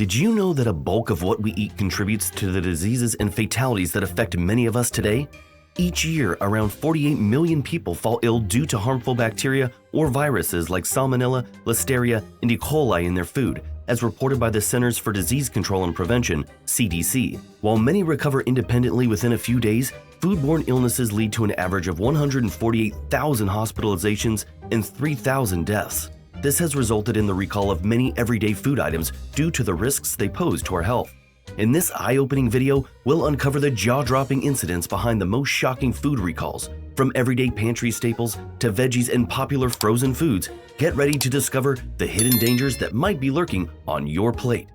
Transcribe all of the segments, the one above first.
Did you know that a bulk of what we eat contributes to the diseases and fatalities that affect many of us today? Each year, around 48 million people fall ill due to harmful bacteria or viruses like salmonella, listeria, and E. coli in their food, as reported by the Centers for Disease Control and Prevention, CDC. While many recover independently within a few days, foodborne illnesses lead to an average of 148,000 hospitalizations and 3,000 deaths. This has resulted in the recall of many everyday food items due to the risks they pose to our health. In this eye-opening video, we'll uncover the jaw-dropping incidents behind the most shocking food recalls. From everyday pantry staples to veggies and popular frozen foods, get ready to discover the hidden dangers that might be lurking on your plate.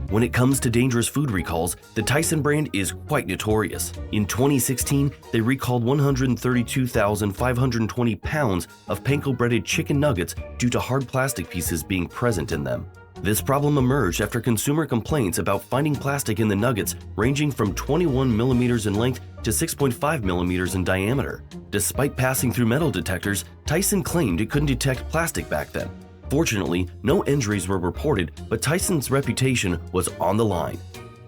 When it comes to dangerous food recalls, the Tyson brand is quite notorious. In 2016, they recalled 132,520 pounds of panko-breaded chicken nuggets due to hard plastic pieces being present in them. This problem emerged after consumer complaints about finding plastic in the nuggets ranging from 21 millimeters in length to 6.5 millimeters in diameter. Despite passing through metal detectors, Tyson claimed it couldn't detect plastic back then. Fortunately, no injuries were reported, but Tyson's reputation was on the line.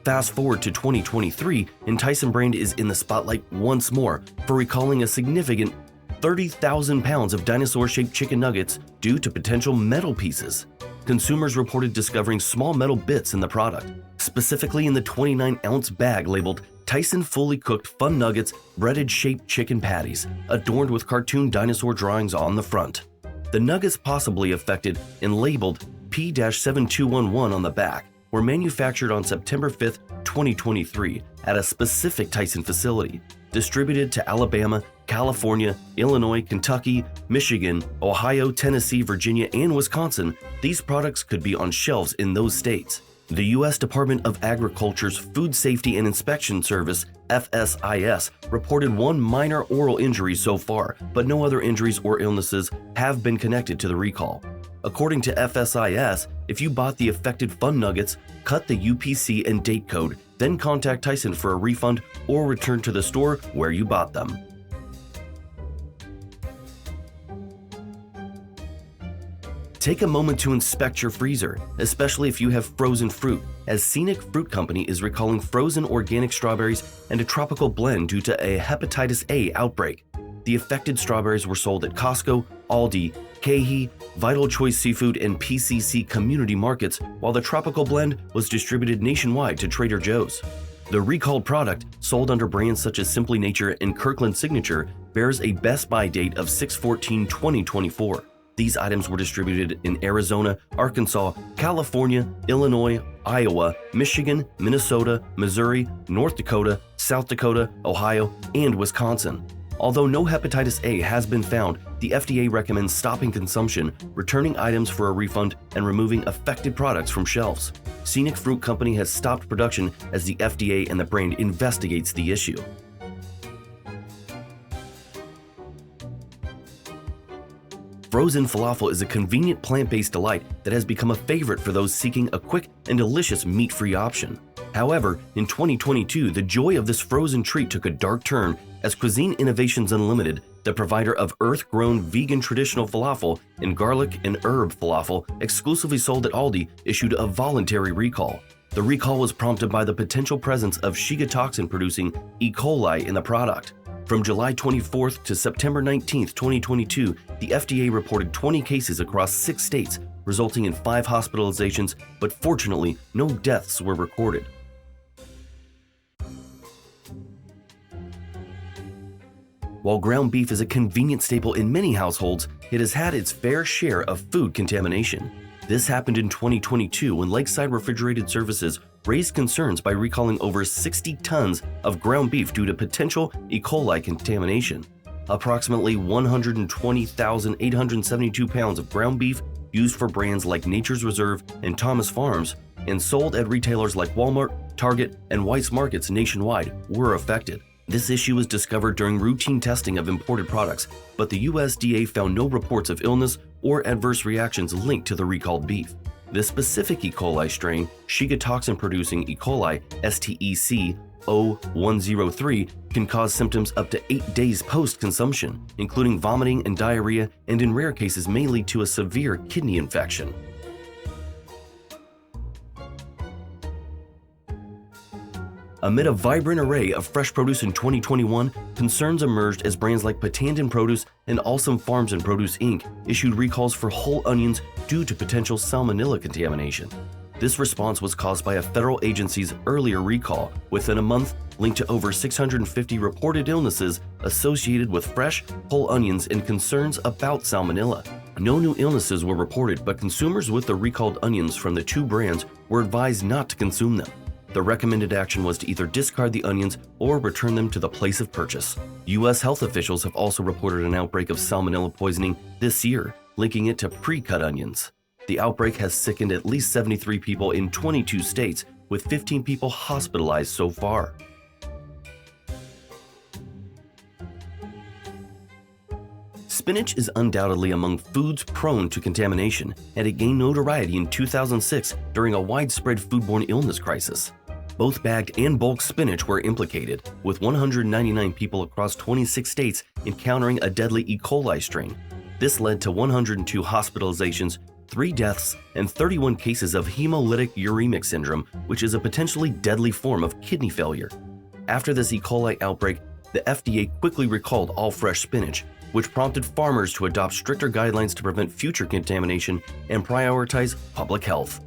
Fast forward to 2023, and Tyson brand is in the spotlight once more for recalling a significant 30,000 pounds of dinosaur-shaped chicken nuggets due to potential metal pieces. Consumers reported discovering small metal bits in the product, specifically in the 29-ounce bag labeled Tyson Fully Cooked Fun Nuggets Breaded Shaped Chicken Patties, adorned with cartoon dinosaur drawings on the front. The nuggets possibly affected and labeled P-7211 on the back were manufactured on September 5, 2023 at a specific Tyson facility, distributed to Alabama, California, Illinois, Kentucky, Michigan, Ohio, Tennessee, Virginia, and Wisconsin. These products could be on shelves in those states. The U.S. Department of Agriculture's Food Safety and Inspection Service, FSIS, reported one minor oral injury so far, but no other injuries or illnesses have been connected to the recall. According to FSIS, if you bought the affected Fun Nuggets, cut the UPC and date code, then contact Tyson for a refund or return to the store where you bought them. Take a moment to inspect your freezer, especially if you have frozen fruit, as Scenic Fruit Company is recalling frozen organic strawberries and a tropical blend due to a hepatitis A outbreak. The affected strawberries were sold at Costco, Aldi, KeHE, Vital Choice Seafood, and PCC community markets, while the tropical blend was distributed nationwide to Trader Joe's. The recalled product, sold under brands such as Simply Nature and Kirkland Signature, bears a best buy date of 6/14/2024. These items were distributed in Arizona, Arkansas, California, Illinois, Iowa, Michigan, Minnesota, Missouri, North Dakota, South Dakota, Ohio, and Wisconsin. Although no hepatitis A has been found, the FDA recommends stopping consumption, returning items for a refund, and removing affected products from shelves. Scenic Fruit Company has stopped production as the FDA and the brand investigates the issue. Frozen falafel is a convenient plant-based delight that has become a favorite for those seeking a quick and delicious meat-free option. However, in 2022, the joy of this frozen treat took a dark turn as Cuisine Innovations Unlimited, the provider of earth-grown vegan traditional falafel and garlic and herb falafel exclusively sold at Aldi, issued a voluntary recall. The recall was prompted by the potential presence of Shiga toxin-producing E. coli in the product. From July 24th to September 19th, 2022, the FDA reported 20 cases across 6 states, resulting in 5 hospitalizations, but fortunately, no deaths were recorded. While ground beef is a convenient staple in many households, it has had its fair share of food contamination. This happened in 2022 when Lakeside Refrigerated Services raised concerns by recalling over 60 tons of ground beef due to potential E. coli contamination. Approximately 120,872 pounds of ground beef used for brands like Nature's Reserve and Thomas Farms and sold at retailers like Walmart, Target, and Weis Markets nationwide were affected. This issue was discovered during routine testing of imported products, but the USDA found no reports of illness or adverse reactions linked to the recalled beef. The specific E. coli strain, Shiga toxin-producing E. coli, STEC, O103 can cause symptoms up to 8 days post-consumption, including vomiting and diarrhea, and in rare cases may lead to a severe kidney infection. Amid a vibrant array of fresh produce in 2021, concerns emerged as brands like Patandan Produce and Awesome Farms and Produce Inc. issued recalls for whole onions due to potential salmonella contamination. This response was caused by a federal agency's earlier recall, within a month linked to over 650 reported illnesses associated with fresh, whole onions and concerns about salmonella. No new illnesses were reported, but consumers with the recalled onions from the two brands were advised not to consume them. The recommended action was to either discard the onions or return them to the place of purchase. U.S. health officials have also reported an outbreak of salmonella poisoning this year, linking it to pre-cut onions. The outbreak has sickened at least 73 people in 22 states, with 15 people hospitalized so far. Spinach is undoubtedly among foods prone to contamination, and it gained notoriety in 2006 during a widespread foodborne illness crisis. Both bagged and bulk spinach were implicated, with 199 people across 26 states encountering a deadly E. coli strain. This led to 102 hospitalizations, 3 deaths, and 31 cases of hemolytic uremic syndrome, which is a potentially deadly form of kidney failure. After this E. coli outbreak, the FDA quickly recalled all fresh spinach, which prompted farmers to adopt stricter guidelines to prevent future contamination and prioritize public health.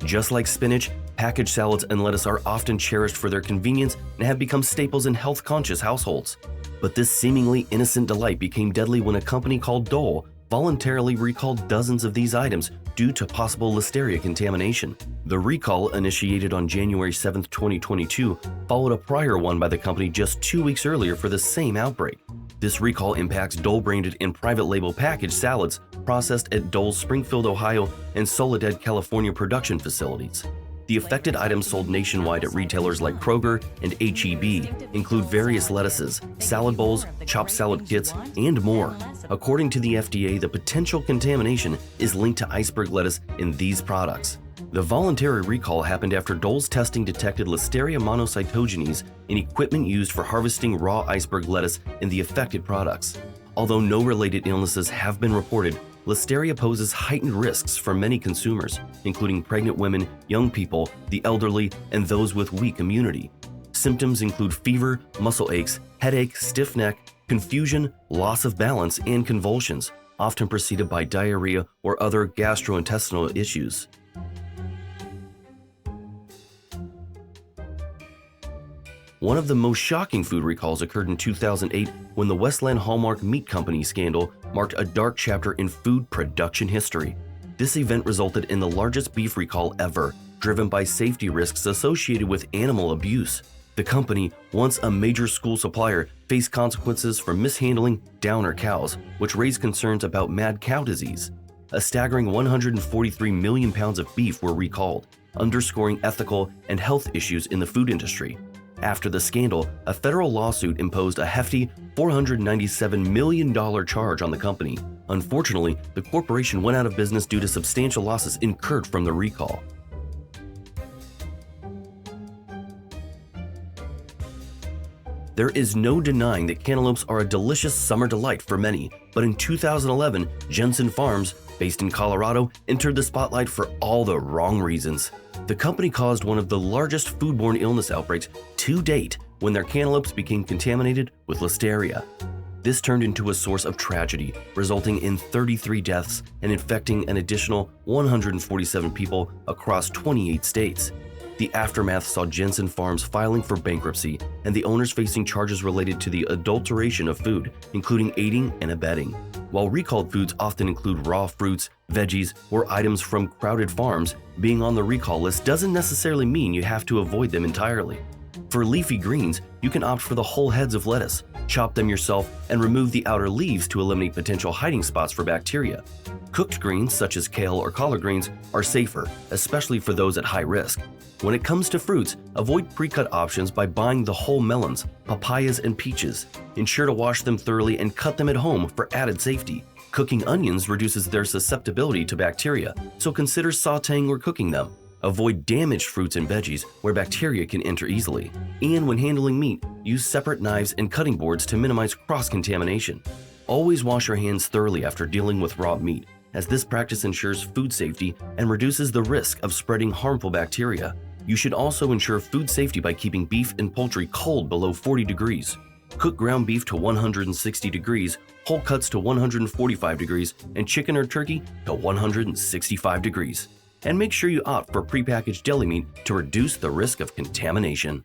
Just like spinach, packaged salads and lettuce are often cherished for their convenience and have become staples in health-conscious households. But this seemingly innocent delight became deadly when a company called Dole voluntarily recalled dozens of these items due to possible listeria contamination. The recall, initiated on January 7, 2022, followed a prior one by the company just 2 weeks earlier for the same outbreak. This recall impacts Dole-branded and private label packaged salads processed at Dole's Springfield, Ohio and Soledad, California production facilities. The affected items sold nationwide at retailers like Kroger and H-E-B include various lettuces, salad bowls, chopped salad kits, and more. According to the FDA, the potential contamination is linked to iceberg lettuce in these products. The voluntary recall happened after Dole's testing detected Listeria monocytogenes in equipment used for harvesting raw iceberg lettuce in the affected products. Although no related illnesses have been reported, Listeria poses heightened risks for many consumers, including pregnant women, young people, the elderly, and those with weak immunity. Symptoms include fever, muscle aches, headache, stiff neck, confusion, loss of balance, and convulsions, often preceded by diarrhea or other gastrointestinal issues. One of the most shocking food recalls occurred in 2008 when the Westland Hallmark Meat Company scandal marked a dark chapter in food production history. This event resulted in the largest beef recall ever, driven by safety risks associated with animal abuse. The company, once a major school supplier, faced consequences for mishandling downer cows, which raised concerns about mad cow disease. A staggering 143 million pounds of beef were recalled, underscoring ethical and health issues in the food industry. After the scandal, a federal lawsuit imposed a hefty $497 million charge on the company. Unfortunately, the corporation went out of business due to substantial losses incurred from the recall. There is no denying that cantaloupes are a delicious summer delight for many, but in 2011, Jensen Farms, based in Colorado, entered the spotlight for all the wrong reasons. The company caused one of the largest foodborne illness outbreaks to date when their cantaloupes became contaminated with listeria. This turned into a source of tragedy, resulting in 33 deaths and infecting an additional 147 people across 28 states. The aftermath saw Jensen Farms filing for bankruptcy and the owners facing charges related to the adulteration of food, including aiding and abetting. While recalled foods often include raw fruits, veggies, or items from crowded farms, being on the recall list doesn't necessarily mean you have to avoid them entirely. For leafy greens, you can opt for the whole heads of lettuce, chop them yourself, and remove the outer leaves to eliminate potential hiding spots for bacteria. Cooked greens, such as kale or collard greens, are safer, especially for those at high risk. When it comes to fruits, avoid pre-cut options by buying the whole melons, papayas, and peaches. Ensure to wash them thoroughly and cut them at home for added safety. Cooking onions reduces their susceptibility to bacteria, so consider sautéing or cooking them. Avoid damaged fruits and veggies where bacteria can enter easily. And when handling meat, use separate knives and cutting boards to minimize cross-contamination. Always wash your hands thoroughly after dealing with raw meat, as this practice ensures food safety and reduces the risk of spreading harmful bacteria. You should also ensure food safety by keeping beef and poultry cold below 40 degrees. Cook ground beef to 160 degrees, whole cuts to 145 degrees, and chicken or turkey to 165 degrees. And make sure you opt for prepackaged deli meat to reduce the risk of contamination.